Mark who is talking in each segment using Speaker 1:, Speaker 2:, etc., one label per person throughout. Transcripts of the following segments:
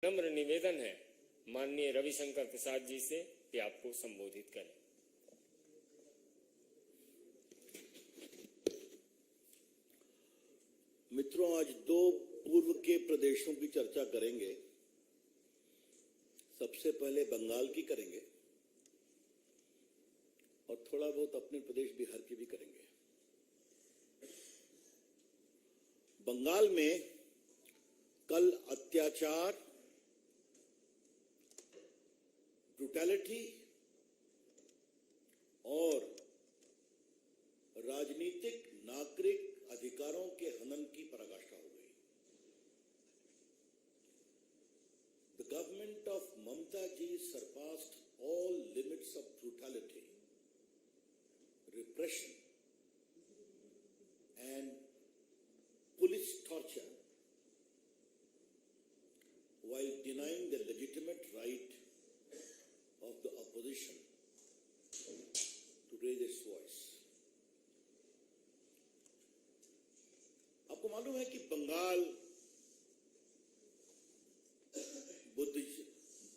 Speaker 1: नम्र निवेदन है माननीय रविशंकर प्रसाद जी से कि आपको संबोधित करें।
Speaker 2: मित्रों, आज दो पूर्व के प्रदेशों की चर्चा करेंगे। सबसे पहले बंगाल की करेंगे और थोड़ा बहुत अपने प्रदेश बिहार की भी करेंगे। बंगाल में कल अत्याचार, ब्रूटैलिटी और राजनीतिक नागरिक अधिकारों के हनन की पराकाष्ठा हो गई। The government of Mamata ji surpassed all limits of brutality, repression and police torture while denying the legitimate right of the opposition to raise its voice. आपको मालूम है कि बंगाल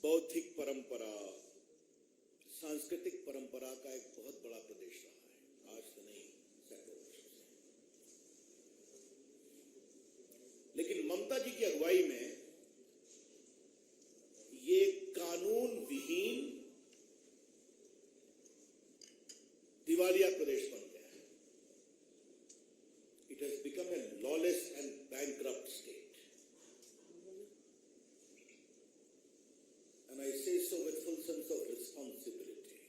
Speaker 2: बौद्धिक परंपरा, सांस्कृतिक परंपरा का एक बहुत बड़ा प्रदेश रहा है, आज से नहीं सैकड़ों वर्षों से। लेकिन ममता जी की अगुवाई में ये कानून विहीन दिवालिया प्रदेश बन गया है। It has become a lawless and bankrupt state. And I say so with full sense of responsibility.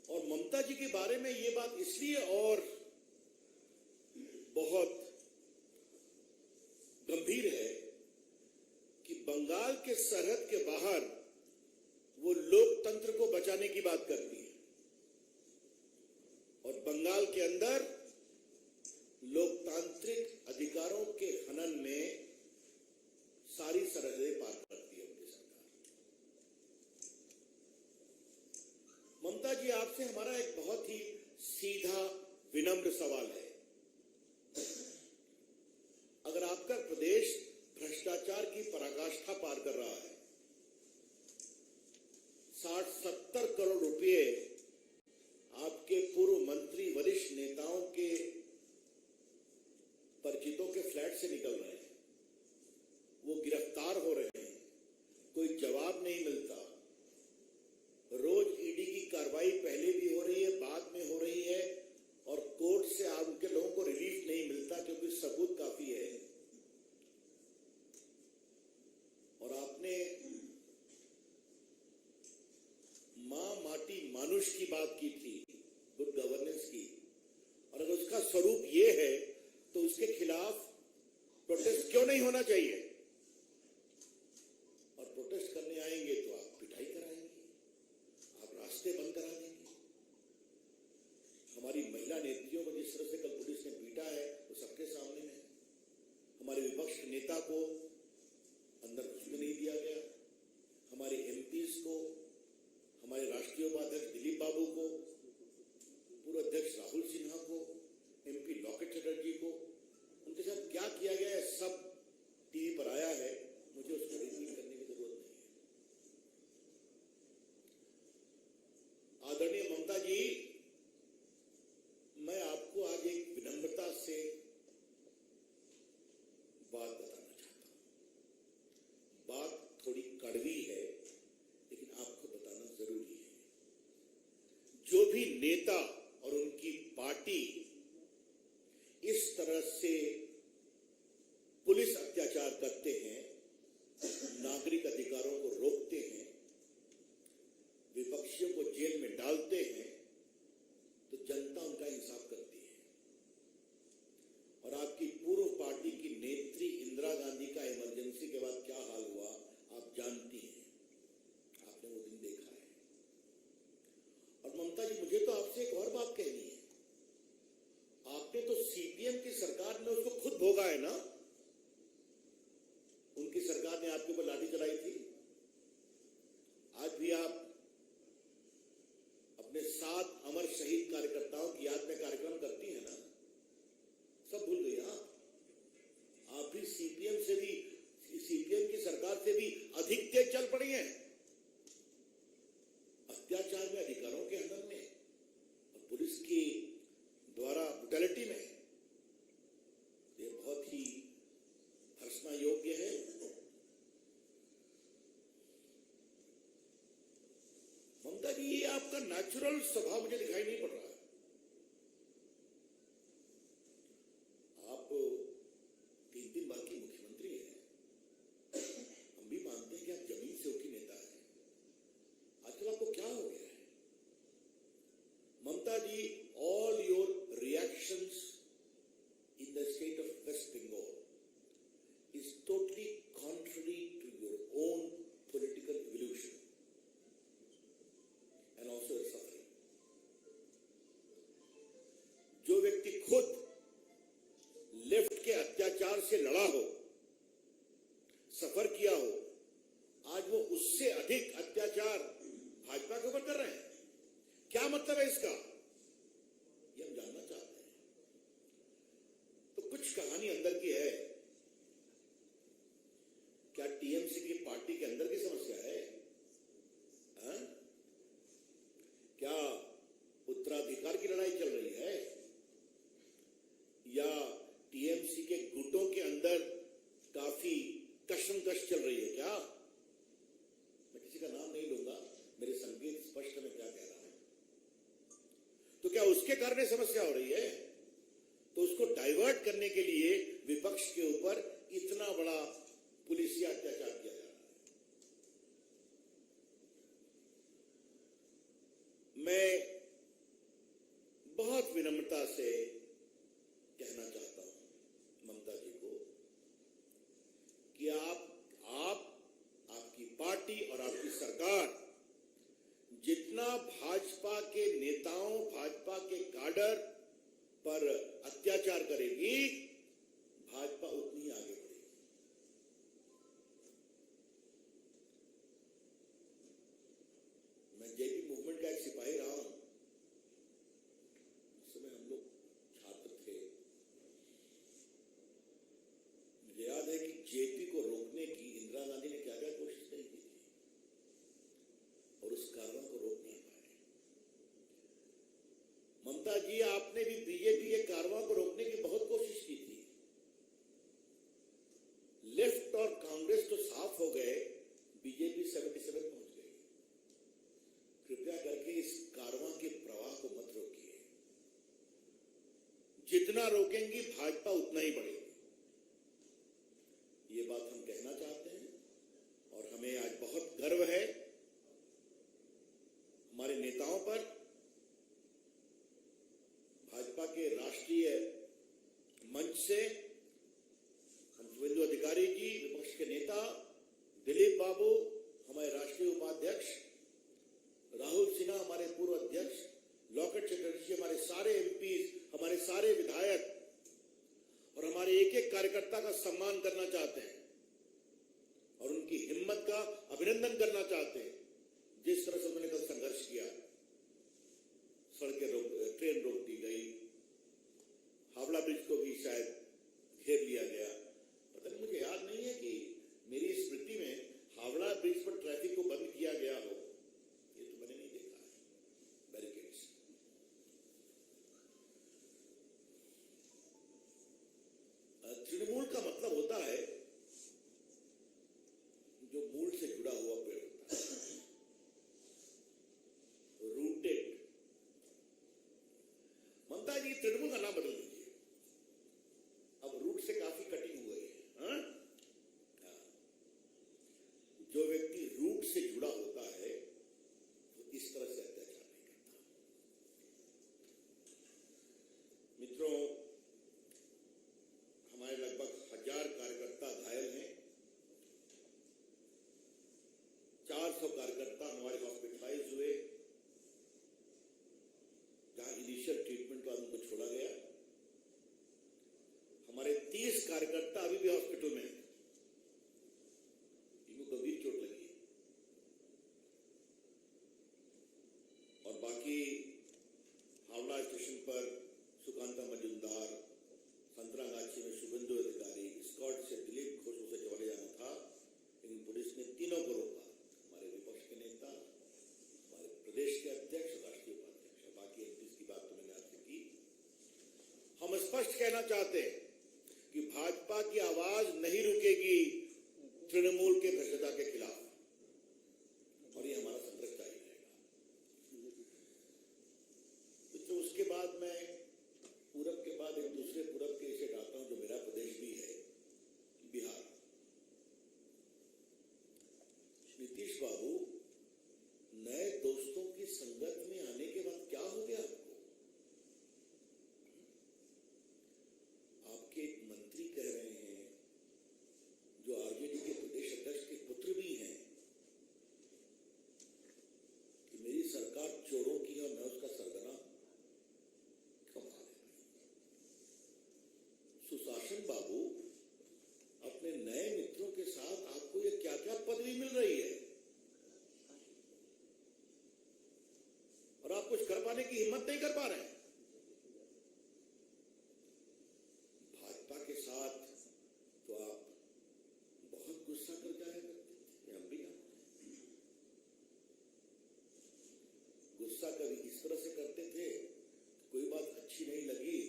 Speaker 2: और ममता जी के बारे में ये बात इसलिए और बहुत गंभीर है कि बंगाल के सरहद के बाहर वो लोकतंत्र को बचाने की बात करती है और बंगाल के अंदर लोकतांत्रिक अधिकारों के हनन में सारी सरहदें पार करती है उनकी सरकार। ममता जी, आपसे हमारा एक बहुत ही सीधा विनम्र सवाल है। अगर आपका प्रदेश भ्रष्टाचार की पराकाष्ठा पार कर रहा है, 60-70 करोड़ रुपए आपके पूर्व मंत्री, वरिष्ठ नेताओं के परिचितों के फ्लैट से निकल रहे हैं, वो गिरफ्तार हो रहे हैं, कोई जवाब नहीं मिलता। रोज ईडी की कार्रवाई पहले भी हो रही है, बाद में हो रही है और कोर्ट से आपके लोगों को रिलीफ नहीं मिलता क्योंकि सबूत काफी है। और आपने मां माटी मानुष की बात की थी, गुड गवर्नेंस की, और अगर उसका स्वरूप ये है तो उसके खिलाफ प्रोटेस्ट क्यों नहीं होना चाहिए? और प्रोटेस्ट करने आएंगे तो आप पिटाई कराएंगे, आप रास्ते बंद करा देंगे। हमारी महिला नेत्रियों को जिस तरह से कल पुलिस ने पीटा है वो सबके सामने है। हमारे विपक्ष के नेता को अंदर घुसने नहीं दिया गया, हमारे एमपीज को, हमारे राष्ट्रीय उपाध्यक्ष दिलीप बाबू को, पूर्व अध्यक्ष राहुल सिन्हा को, एमपी लॉकेट चटर्जी को, उनके साथ क्या किया गया है सब टीवी पर आया है, मुझे उसको रिपीट करने की जरूरत नहीं है। आदरणीय ममता जी, मैं आपको आज एक विनम्रता से बात बताना चाहता हूं। बात थोड़ी कड़वी है लेकिन आपको बताना जरूरी है। जो भी नेता और उनकी पार्टी इस तरह से पुलिस अत्याचार करते हैं, नागरिक अधिकारों को रोकते हैं, विपक्षियों को जेल में डालते हैं, तो जनता उनका इंसाफ करती है। और आपकी पूर्व पार्टी की नेत्री इंदिरा गांधी का इमरजेंसी के बाद क्या हाल हुआ आप जानती हैं, आपने वो दिन देखा है। और ममता जी, मुझे तो आपसे एक और बात कहनी है। आपने तो सीपीएम की सरकार ने उसको खुद भोगा है ना। उनकी सरकार ने आपके ऊपर लाठी चलाई थी। आज भी आप अपने 7 अमर शहीद कार्यकर्ताओं की याद में कार्यक्रम करती है ना। सब भूल गई आप। सीपीएम की सरकार से भी अधिक तेज चल पड़ी है अत्याचार में, अधिकारों के हनन में और पुलिस की द्वारा ब्रुटैलिटी में। ये बहुत ही हर्षना योग्य है। ममता जी, ये आपका नेचुरल स्वभाव मुझे दिखाई नहीं पड़ रहा है। आप 3 बार की मुख्यमंत्री हैं। हम भी मानते हैं कि आप जमीन से उठी नेता हैं। आजकल आपको क्या हो गया है? ममता जी, all your reactions in the state of West Bengal is totally contrary to your own political evolution and also your suffering. जो व्यक्ति खुद लेफ्ट के अत्याचार से लड़ा हो, सफर किया हो, आज वो उससे अधिक अत्याचार भाजपा के ऊपर कर रहे हैं। क्या मतलब है इसका? ये हम जानना चाहते हैं। तो कुछ कहानी अंदर की है। क्या टीएमसी की पार्टी के अंदर की समस्या है? हाँ? क्या उत्तराधिकार की लड़ाई चल रही है? या टीएमसी के गुटों के अंदर काफी कशमकश चल रही है क्या? मैं किसी का नाम नहीं लूंगा, मेरे संकेत स्पष्ट है मैं क्या कह रहा हूं। तो क्या उसके कारण समस्या हो रही है? तो उसको डाइवर्ट करने के लिए विपक्ष के ऊपर इतना बड़ा पुलिसिया अत्याचार किया जा रहा है। मैं बहुत विनम्रता से कहना चाहता हूं ममता जी को कि आपकी पार्टी और आपकी सरकार जितना भाजपा के नेताओं, भाजपा के काडर पर अत्याचार करेगी, भाजपा उतनी ही आगे बढ़ेगी। मैं जेपी मूवमेंट का एक सिपाही रहा हूं। उस समय हम लोग छात्र थे। मुझे याद है कि जेपी को रोकने की इंदिरा गांधी ने क्या क्या कोशिश नहीं की थी और उस कार्रवाई को रोक नहीं पाए। ममता जी, आपने भी बीजेपी के कार्रवाई को रोकने की बहुत कोशिश की थी। लेफ्ट और कांग्रेस तो साफ हो गए, बीजेपी 77 पहुंच गई। कृपया करके इस कार्रवाई के प्रवाह को मत रोकिए। जितना रोकेंगी भाजपा उतना ही बढ़ेगी। ये बात हम कहना चाहते हैं और हमें आज बहुत गर्व है हमारे नेताओं पर। भाजपा के राष्ट्रीय मंच से हम शुभेंदु अधिकारी जी, विपक्ष के नेता दिलीप बाबू, हमारे राष्ट्रीय उपाध्यक्ष राहुल सिन्हा, हमारे पूर्व अध्यक्ष लॉकेट चटर्जी जी, हमारे सारे एमपी, हमारे सारे विधायक और हमारे एक एक कार्यकर्ता का सम्मान करना चाहते हैं और उनकी हिम्मत का अभिनंदन करना चाहते हैं। जिस तरह से उन्होंने कल संघर्ष किया, ट्रेन रोक दी गई, हावड़ा ब्रिज को भी शायद घेर लिया गया। पता नहीं, मुझे याद नहीं है कि मेरी स्मृति में हावड़ा ब्रिज पर ट्रैफिक को बंद किया गया हो। ये तो मैंने नहीं देखा है, बैरिकेड्स। तृणमूल का मतलब होता है जो मूल से जुड़ा हुआ पेड़ होता है, रूटेड। ममता जी, तृणमूल का नाम बदल दीजिए, अब रूट से काफी कटिंग हो गई है। हाँ? जो व्यक्ति रूट से जुड़ा होता है वो इस तरह से अत्याचार नहीं करता। मित्रों, हमारे लगभग 1000 कार्यकर्ता घायल हैं। 400 कार्यकर्ता हमारे हॉस्पिटलाइज हुए, जहां इनिशियल ट्रीटमेंट के बाद उनको छोड़ा गया। हमारे 30 कार्यकर्ता अभी भी हॉस्पिटल में हैं, इनको गंभीर चोट लगी है। और बाकी हावड़ा स्टेशन पर सुकांता मजुमदार, संतरागाछी में शुभेंदु अधिकारी, स्कॉट से देना चाहते हैं कि भाजपा की आवाज नहीं रुकेगी तृणमूल के भ्रष्टाचार के खिलाफ, और ये हमारा संघर्ष जारी रहेगा। तो उसके बाद मैं पूरब के बाद एक दूसरे पूरब के इसे डालता हूं जो मेरा प्रदेश भी है, बिहार। नीतीश बाबू, नए दोस्तों की संगत में आने के बाद क्या हो गया आपको? आपके एक मंत्री कह रहे हैं जो आरजेडी के प्रदेश अध्यक्ष के पुत्र भी हैं कि मेरी सरकार चोरों की है और मैं उसका सरगना। कमाल है। सुशासन बाबू, अपने नए मित्रों के साथ आपको ये क्या क्या पदवी मिल रही है और आप कुछ कर पाने की हिम्मत नहीं कर पा रहे हैं। भाजपा के साथ तो आप बहुत गुस्सा कर जाया करते थे, हम भी गुस्सा कभी इस तरह से करते थे, कोई बात अच्छी नहीं लगी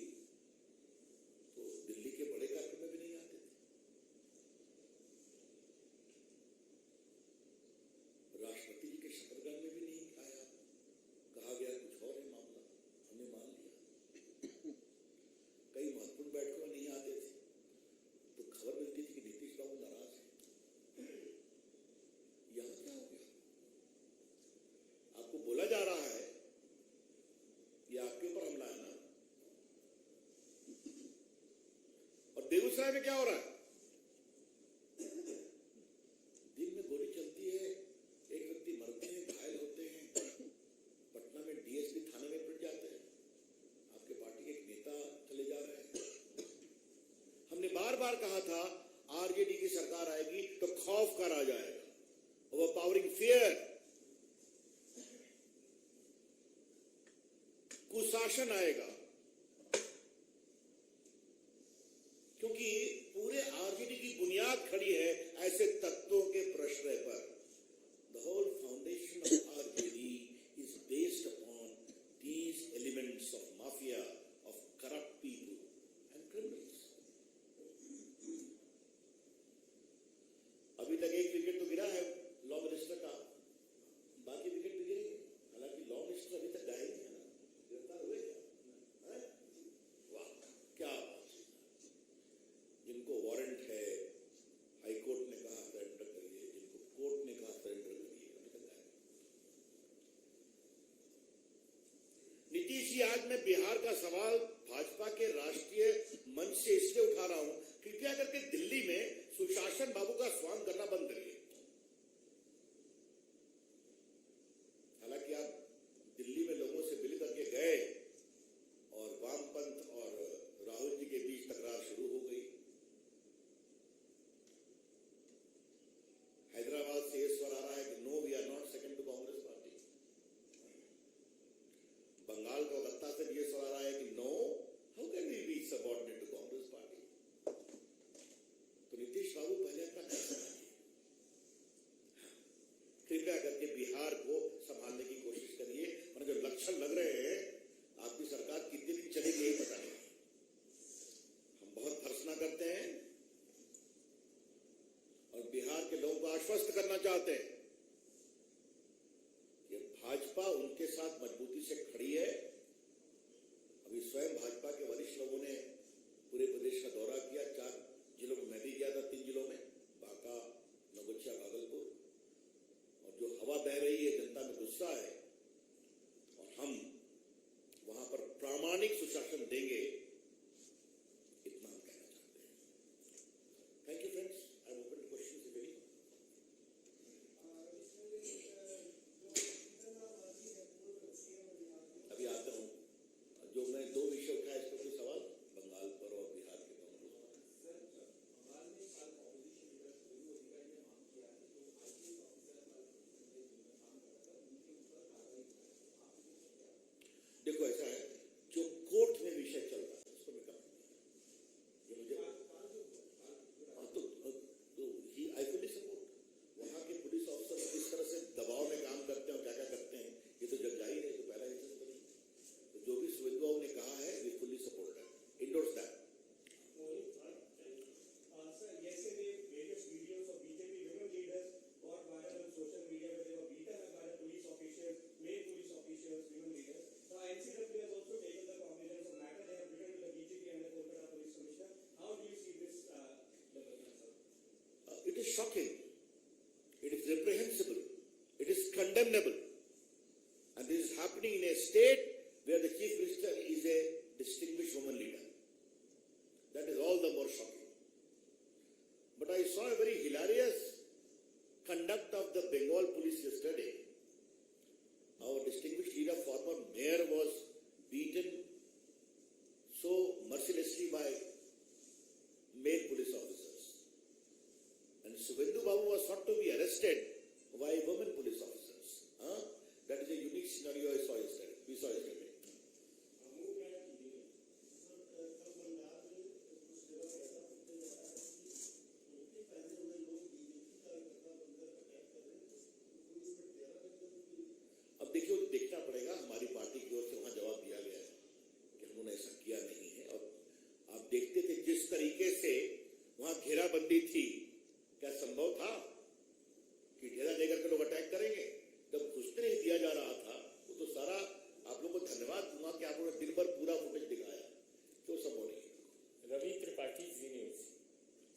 Speaker 2: तो दिल्ली के बड़े कार्यक्रम में भी नहीं आते थे। राष्ट्रपति जी के शपथ ग्रहण में भी नहीं आया, कहा गया कुछ और है मामला, हमने मान लिया। कई महत्वपूर्ण बैठकों में नहीं आते थे तो खबर मिलती थी कि नीतीश बाबू नाराज है। यहां क्या हो गया? आपको बोला जा रहा है ये आपके ऊपर हमला है ना। और बेगूसराय में क्या हो रहा है? दिन में गोली चलती है, एक व्यक्ति मरते हैं, घायल होते हैं, पटना में डीएसपी थाने में पिट जाते हैं, आपके पार्टी के एक नेता चले जा रहे हैं। हमने बार बार कहा था आरजेडी की सरकार आएगी तो खौफ का राज आएगा, ओवरपावरिंग फियर, कुशासन आएगा, क्योंकि पूरे आरजेडी की बुनियाद खड़ी है ऐसे तत्वों के प्रश्रय पर। The whole foundation of RJD is based upon these elements of mafia, of corrupt people and criminals. अभी तक एक विकेट तो गिरा है लॉ मिनिस्टर का, बाकी विकेट भी गिरेंगे। हालांकि लॉ मिनिस्टर अभी तक गायब है ना, गिरफ्तार हुए क्या? वाह, क्या बात है। जिनको वारंट है, हाईकोर्ट ने कहा सरेंडर करिए, जिनको कोर्ट ने कहा सरेंडर करिए, अभी तक गायब। नीतीश जी, आज मैं बिहार का सवाल भाजपा के राष्ट्रीय मंच से इसलिए उठा रहा हूं, कृपया करके दिल्ली में सुशासन बाबू का स्वागत करना बंद करिए। हालांकि आप दिल्ली में लोगों से मिल करके गए और वामपंथ और राहुल जी के बीच तकरार शुरू हो गई। हैदराबाद से ये स्वर आ रहा है कि no, we are not second to Congress party. Bengal Kolkata से ये स्वर आ रहा है कि no, how can we be subordinate to Congress party. तो नीतीश बाबू पहले अपना घर संभालिए, कृपया करके बिहार को संभालने की कोशिश करिए। और जो लक्षण लग रहे हैं आपकी सरकार कितने दिन चलेगी यही पता नहीं। हम बहुत भर्त्सना करते हैं और बिहार के लोगों को आश्वस्त करना चाहते हैं कि भाजपा उनके साथ मजबूती से खड़ी है। अभी स्वयं भाजपा के वरिष्ठ लोगों ने पूरे प्रदेश का दौरा किया, 4 जिलों में मैं भी गया था, 3 जिलों में, बांका, नौगछिया, भागलपुर। और जो हवा बह रही है, जनता में गुस्सा है और हम वहां पर प्रामाणिक सुशासन देंगे, इतना हम कहना चाहते हैं। Thank you friends, I am open two questions if any. अभी आप shocking, it is reprehensible, it is condemnable. And this is happening in a state where the Chief Minister is a distinguished woman leader. That is all the more shocking. But I saw a very hilarious conduct of the Bengal police yesterday. Our distinguished leader, former mayor, was beaten so mercilessly by male police officers. And Suvendu Babu was thought to be arrested by women police officers. That is a unique scenario we saw yesterday. अब देखिए, देखना पड़ेगा, हमारी party की ओर से वहां जवाब दिया गया है कि उन्होंने ऐसा किया नहीं है। और आप देखते थे जिस तरीके से वहां घेराबंदी थी, क्या संभव था कि घेरा लेकर के लोग अटैक करेंगे? जब घुसने नहीं दिया जा रहा था, वो तो सारा आप लोगों को धन्यवाद दूंगा कि आप लोगों ने दिन भर पूरा फुटेज दिखाया, क्यों संभव नहीं?
Speaker 1: रवि त्रिपाठी, जी न्यूज।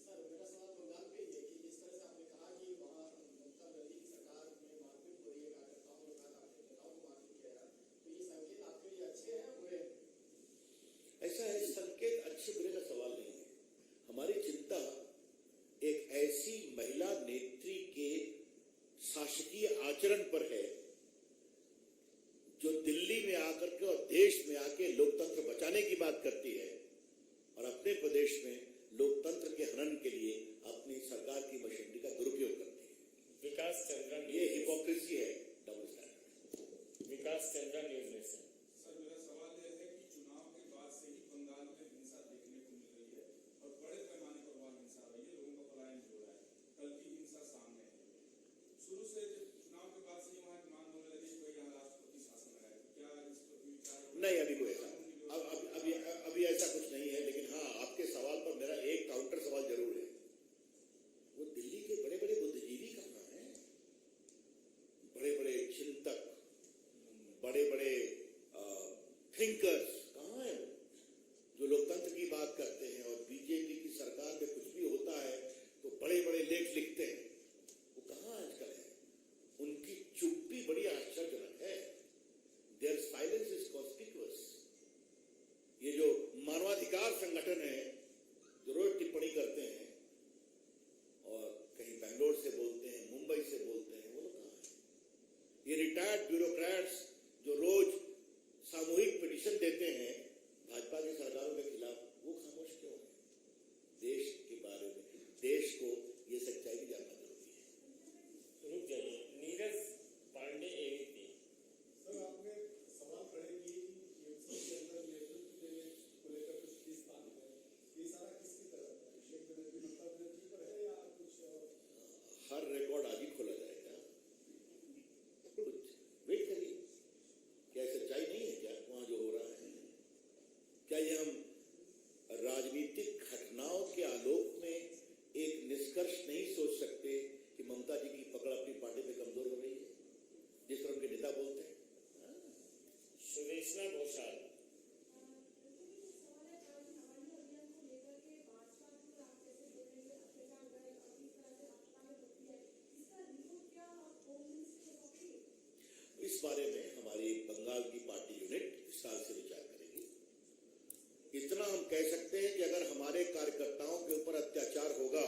Speaker 3: सर, मेरा सवाल बंगाल पे ये कि जिस तरह से आपने कहा कि वहाँ ममता बनर्जी की सरकार में मारपीट हो रही है, कार्यकर्ताओं के साथ आपके नेताओं को मारपीट किया है, तो ये संकेत आपके लिए अच्छे हैं या बुरे?
Speaker 2: ऐसा है, संकेत अच्छे बुरे का सवाल नहीं है। हमारी चिंता एक ऐसी महिला नेत्री के शासकीय आचरण पर है जो दिल्ली में आकर के और देश में आके लोकतंत्र बचाने की बात करती है और अपने प्रदेश में लोकतंत्र के हनन के लिए अपनी सरकार की मशीनरी का दुरुपयोग करती है।
Speaker 1: विकास चंद्रा,
Speaker 2: ये हिपोक्रेसी है, डबल स्टैंडर्ड।
Speaker 1: विकास चंद्रा, न्यूज नेशन।
Speaker 4: सर, मेरा सवाल यह है कि चुनाव के बाद से ही बंगाल में हिंसा देखने को मिल रही है और बड़े पैमाने पर वहां हिंसा हो रही है, लोगों का पलायन हो रहा है, कल की हिंसा सामने है। शुरू से चुनाव के बाद से ही वहां मांग होने लगी कि भाई यहाँ राष्ट्रपति शासन है, क्या इस पर विचार?
Speaker 2: नहीं, अभी कोई ऐसा अभी ऐसा कुछ नहीं है। लेकिन हाँ, आपके सवाल पर मेरा एक काउंटर सवाल जरूर है। वो दिल्ली के बड़े बड़े बुद्धिजीवी कहाँ हैं? बड़े बड़े चिंतक, बड़े बड़े थिंकर्स कहाँ हैं? जो लोकतंत्र की बात करते हैं और बीजेपी की सरकार में कुछ भी होता है तो बड़े बड़े लेख लिखते हैं, वो कहाँ आजकल है? उनकी चुप्पी बड़ी आश्चर्यजनक है। Their silence is conspicuous. ये जो मानवाधिकार संगठन है जो रोज टिप्पणी करते हैं और कहीं बैंगलोर से बोलते हैं, मुंबई से बोलते हैं, वो लोग कहाँ हैं? ये रिटायर्ड ब्यूरोक्रेट्स जो रोज सामूहिक पिटीशन देते हैं भाजपा की सरकारों के खिलाफ, वो खामोश क्यों है? देश के बारे में, देश को ये सच्चाई भी जानना जरूरी है।
Speaker 1: रुक जाइए, नीरज पांडे, एबीपी।
Speaker 3: सर, आपने सवाल खड़े किए कि यूपी के अंदर नेतृत्व देने को लेकर कुछ खींचतान है, ये सारा किसकी तरफ है? शेख बनर्जी, ममता बनर्जी पर है या कुछ और?
Speaker 2: हर रिकॉर्ड आज ही खोला जाएगा, कुछ वेट करिए। क्या सच्चाई नहीं है क्या वहां जो हो रहा है? क्या ये हम राजनीतिक घटनाओं के आलोक में एक निष्कर्ष नहीं सोच सकते कि ममता जी की पकड़ अपनी पार्टी पे कमजोर हो रही है, जिस तरह उनके नेता बोलते हैं?
Speaker 1: सुदेशना घोषाल। इस बारे में हमारी बंगाल की पार्टी यूनिट विस्तार से विचार करेगी। इतना हम कह सकते हैं कि अगर हमारे कार्यकर्ताओं के ऊपर अत्याचार होगा,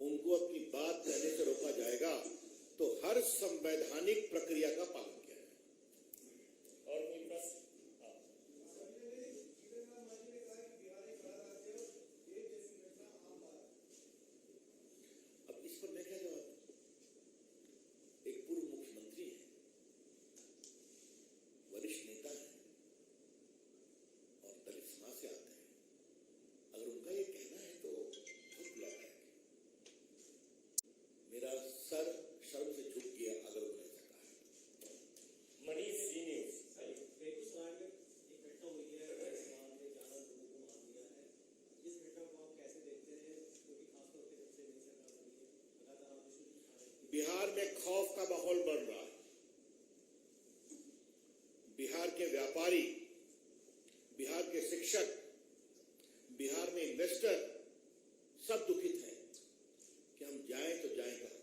Speaker 1: उनको अपनी बात कहने से रोका जाएगा, तो हर संवैधानिक प्रक्रिया का पालन किया जाएगा। और कोई प्रश्न? अब इस पर मैं क्या जवाब दूं? एक पूर्व मुख्यमंत्री है, वरिष्ठ नेता है और दलित समाज से आते हैं। अगर उनका ये कहना है तो बहुत बुरा है। मेरा सर शर्म से झुक गया अगर उन्होंने ऐसा कहा। मनीष, जी न्यूज।
Speaker 3: बेगूसराय में एक घटना हुई है, सवाल में 11 लोगों को मार दिया है। इस घटना को आप कैसे देखते हैं? क्योंकि खासतौर पे जब से नई सरकार बनी है, लगातार आप इशू उठा रहे हैं।
Speaker 2: बिहार में खौफ का माहौल बन रहा है। बिहार के व्यापारी, बिहार के शिक्षक, बिहार में इन्वेस्टर सब दुखित हैं कि
Speaker 1: हम जाएं तो जाएं कहाँ?